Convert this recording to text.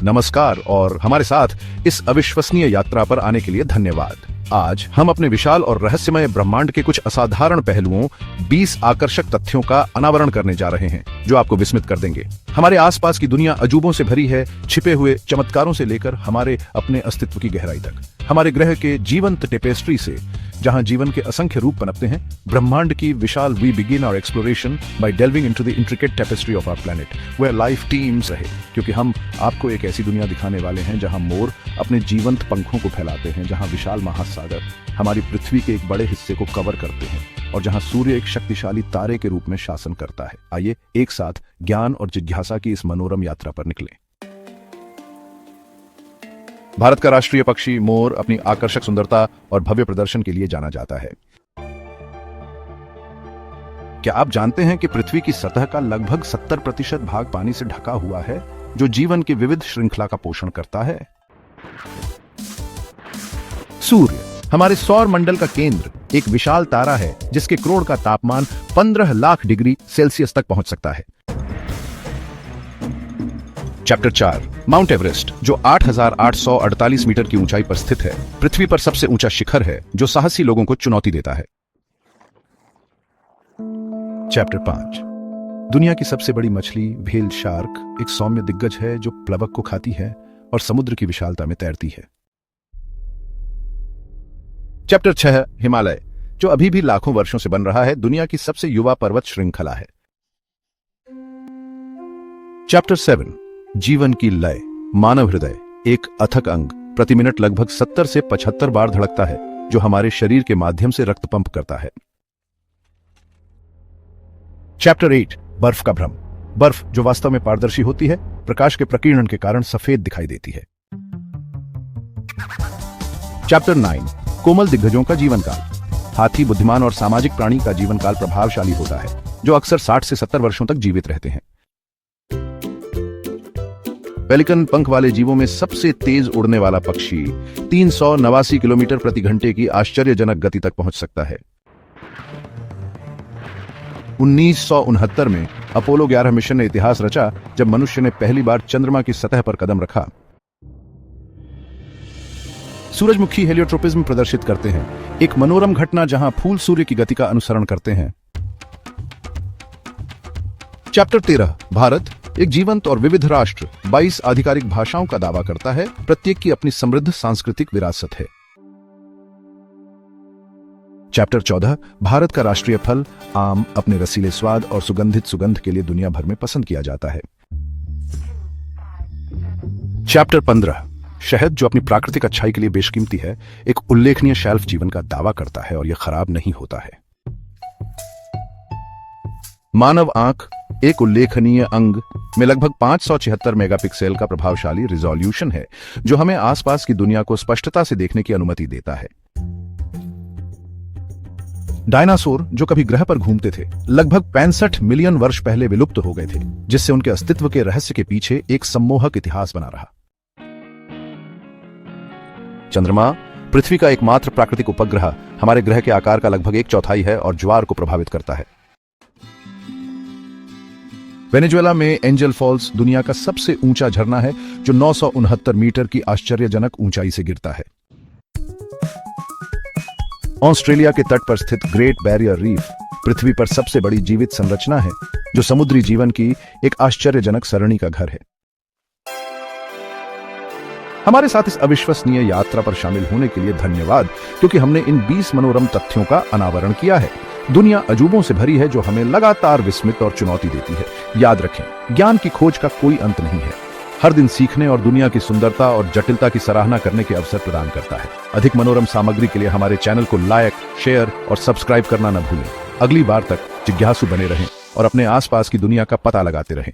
नमस्कार और हमारे साथ इस अविश्वसनीय यात्रा पर आने के लिए धन्यवाद। आज हम अपने विशाल और रहस्यमय ब्रह्मांड के कुछ असाधारण पहलुओं, 20 आकर्षक तथ्यों का अनावरण करने जा रहे हैं जो आपको विस्मित कर देंगे। हमारे आसपास की दुनिया अजूबों से भरी है, छिपे हुए चमत्कारों से लेकर हमारे अपने अस्तित्व की गहराई तक। हमारे ग्रह के जीवंत टेपेस्ट्री से जहां जीवन के असंख्य रूप पनपते हैं, ब्रह्मांड की विशाल we begin our exploration by delving into the intricate tapestry of our planet where life teems रहे, क्योंकि हम आपको एक ऐसी दुनिया दिखाने वाले हैं जहां मोर अपने जीवंत पंखों को फैलाते हैं, जहां विशाल महासागर हमारी पृथ्वी के एक बड़े हिस्से को कवर करते हैं और जहां सूर्य एक शक्तिशाली तारे के रूप में शासन करता है। आइए एक साथ ज्ञान और जिज्ञासा की इस मनोरम यात्रा पर निकलें। भारत का राष्ट्रीय पक्षी मोर अपनी आकर्षक सुंदरता और भव्य प्रदर्शन के लिए जाना जाता है। क्या आप जानते हैं कि पृथ्वी की सतह का लगभग 70% भाग पानी से ढका हुआ है, जो जीवन की विविध श्रृंखला का पोषण करता है? सूर्य हमारे सौर मंडल का केंद्र एक विशाल तारा है जिसके क्रोड़ का तापमान 15 लाख डिग्री सेल्सियस तक पहुंच सकता है। चैप्टर 4 माउंट एवरेस्ट, जो 8,848 मीटर की ऊंचाई पर स्थित है, पृथ्वी पर सबसे ऊंचा शिखर है जो साहसी लोगों को चुनौती देता है। चैप्टर 5 दुनिया की सबसे बड़ी मछली व्हेल शार्क एक सौम्य दिग्गज है जो प्लवक को खाती है और समुद्र की विशालता में तैरती है। चैप्टर 6 हिमालय, जो अभी भी लाखों वर्षों से बन रहा है, दुनिया की सबसे युवा पर्वत श्रृंखला है। चैप्टर 7 जीवन की लय, मानव हृदय एक अथक अंग प्रति मिनट लगभग 70 से 75 बार धड़कता है, जो हमारे शरीर के माध्यम से रक्त पंप करता है। चैप्टर 8 बर्फ का भ्रम, बर्फ जो वास्तव में पारदर्शी होती है, प्रकाश के प्रकीर्णन के कारण सफेद दिखाई देती है। चैप्टर 9 कोमल दिग्गजों का जीवन काल, हाथी बुद्धिमान और सामाजिक प्राणी का जीवन काल प्रभावशाली होता है, जो अक्सर 60 से 70 वर्षों तक जीवित रहते हैं। पेलिकन पंख वाले जीवों में सबसे तेज उड़ने वाला पक्षी 389 किलोमीटर प्रति घंटे की आश्चर्यजनक गति तक पहुंच सकता है। 1969 में अपोलो 11 मिशन ने इतिहास रचा जब मनुष्य ने पहली बार चंद्रमा की सतह पर कदम रखा। सूरजमुखी हेलियोट्रोपिज्म प्रदर्शित करते हैं, एक मनोरम घटना जहां फूल सूर्य की गति का अनुसरण करते हैं। चैप्टर 13 भारत एक जीवंत और विविध राष्ट्र 22 आधिकारिक भाषाओं का दावा करता है, प्रत्येक की अपनी समृद्ध सांस्कृतिक विरासत है। चैप्टर 14 भारत का राष्ट्रीय फल आम अपने रसीले स्वाद और सुगंधित सुगंध के लिए दुनिया भर में पसंद किया जाता है। चैप्टर 15 शहद, जो अपनी प्राकृतिक अच्छाई के लिए बेशकीमती है, एक उल्लेखनीय शेल्फ जीवन का दावा करता है और यह खराब नहीं होता है। मानव आंख एक उल्लेखनीय अंग में लगभग 576 मेगापिक्सल का प्रभावशाली रिजोल्यूशन है, जो हमें आसपास की दुनिया को स्पष्टता से देखने की अनुमति देता है। डायनासोर, जो कभी ग्रह पर घूमते थे, लगभग 65 मिलियन वर्ष पहले विलुप्त हो गए थे, जिससे उनके अस्तित्व के रहस्य के पीछे एक सम्मोहक इतिहास बना रहा। चंद्रमा पृथ्वी का एकमात्र प्राकृतिक उपग्रह हमारे ग्रह के आकार का लगभग 1/4 है और ज्वार को प्रभावित करता है। वेनेजुएला में एंजल फॉल्स दुनिया का सबसे ऊंचा झरना है, जो 969 मीटर की आश्चर्यजनक ऊंचाई से गिरता है। ऑस्ट्रेलिया के तट पर स्थित ग्रेट बैरियर रीफ पृथ्वी पर सबसे बड़ी जीवित संरचना है, जो समुद्री जीवन की एक आश्चर्यजनक सरणी का घर है। हमारे साथ इस अविश्वसनीय यात्रा पर शामिल होने के लिए धन्यवाद, क्योंकि हमने इन 20 मनोरम तथ्यों का अनावरण किया है। दुनिया अजूबों से भरी है जो हमें लगातार विस्मित और चुनौती देती है। याद रखें, ज्ञान की खोज का कोई अंत नहीं है। हर दिन सीखने और दुनिया की सुंदरता और जटिलता की सराहना करने के अवसर प्रदान करता है। अधिक मनोरम सामग्री के लिए हमारे चैनल को लाइक, शेयर और सब्सक्राइब करना न भूलें। अगली बार तक जिज्ञासु बने रहें और अपने आसपास की दुनिया का पता लगाते रहें।